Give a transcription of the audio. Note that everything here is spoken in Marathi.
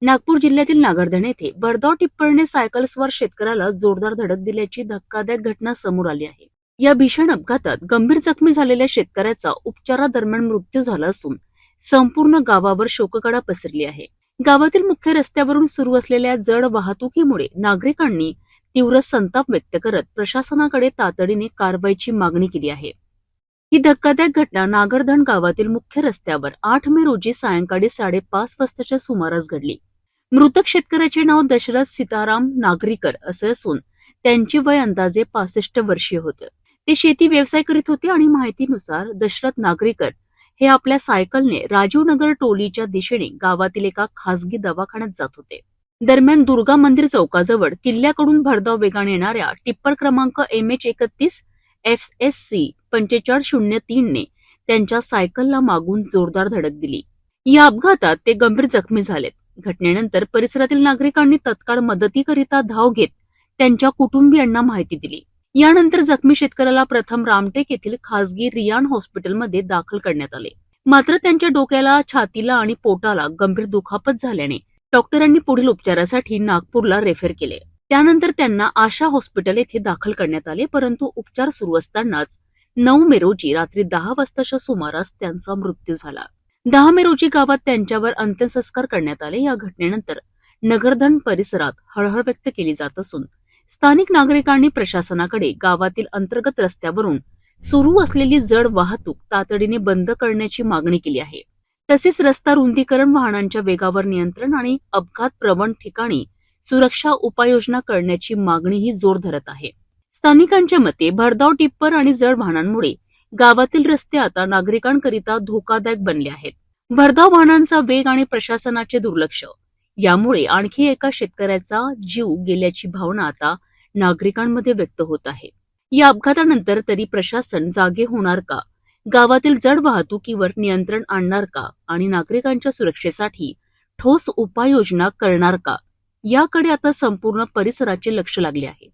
नागपूर जिल्ह्यातील नागरधण येथे भरधाव टिप्परने सायकलस्वार शेतकऱ्याला जोरदार धडक दिल्याची धक्कादायक घटना समोर आली आहे. या भीषण अपघातात गंभीर जखमी झालेल्या शेतकऱ्याचा उपचारादरम्यान मृत्यू झाला असून संपूर्ण गावावर शोककळा पसरली आहे. गावातील मुख्य रस्त्यावरून सुरू असलेल्या जड वाहतुकीमुळे नागरिकांनी तीव्र संताप व्यक्त करत प्रशासनाकडे तातडीने कारवाईची मागणी केली आहे. ही धक्कादायक घटना नागरधण गावातील मुख्य रस्त्यावर 8 मे रोजी सायंकाळी 5:30 वाजताच्या सुमारास घडली. मृतक शेतकऱ्याचे नाव दशरथ सीताराम नागरीकर असे असून त्यांचे वय अंदाजे 65 वर्षीय होते. ते शेती व्यवसाय करीत होते आणि माहितीनुसार दशरथ नागरीकर हे आपल्या सायकलने राजीवनगर टोलीच्या दिशेने गावातील एका खासगी दवाखान्यात जात होते. दरम्यान दुर्गा मंदिर चौकाजवळ किल्ल्याकडून भरधाव वेगाने येणाऱ्या टिप्पर क्रमांक MH31 FSC 4503 ने त्यांच्या सायकलला मागून जोरदार धडक दिली. या अपघातात ते गंभीर जखमी झालेत. घटनेनंतर परिसरातील नागरिकांनी तत्काळ मदतीकरिता धाव घेत त्यांच्या कुटुंबियांना माहिती दिली. यानंतर जखमी शेतकऱ्याला प्रथम रामटेक येथील खासगी रियान हॉस्पिटलमध्ये दाखल करण्यात आले. मात्र त्यांच्या डोक्याला, छातीला आणि पोटाला गंभीर दुखापत झाल्याने डॉक्टरांनी पुढील उपचारासाठी नागपूरला रेफर केले. त्यानंतर त्यांना आशा हॉस्पिटल येथे दाखल करण्यात आले, परंतु उपचार सुरू असतानाच 9 मे रोजी रात्री 10 वाजताच्या सुमारास त्यांचा मृत्यू झाला. 10 मे रोजी गावात त्यांच्यावर अंत्यसंस्कार करण्यात आले. या घटनेनंतर नगरधण परिसरात हळहळ व्यक्त केली जात असून स्थानिक नागरिकांनी प्रशासनाकडे गावातील अंतर्गत रस्त्यावरून सुरू असलेली जड वाहतूक तातडीने बंद करण्याची मागणी केली आहे. तसेच रस्ता रुंदीकरण, वाहनांच्या वेगावर नियंत्रण आणि अपघात प्रवण ठिकाणी सुरक्षा उपाययोजना करण्याची मागणीही जोर धरत आहे. स्थानिकांच्या मते भरधाव टिप्पर आणि जड वाहनांमुळे गावातील रस्ते आता नागरिकांकरिता धोकादायक बनले आहेत. भरधाव वाहनांचा वेग आणि प्रशासनाचे दुर्लक्ष यामुळे आणखी एका शेतकऱ्याचा जीव गेल्याची भावना आता नागरिकांमध्ये व्यक्त होत आहे. या अपघातानंतर तरी प्रशासन जागे होणार का? गावातील जड वाहतुकीवर नियंत्रण आणणार का? आणि नागरिकांच्या सुरक्षेसाठी ठोस उपाययोजना करणार का? याकडे आता संपूर्ण परिसराचे लक्ष लागले आहे.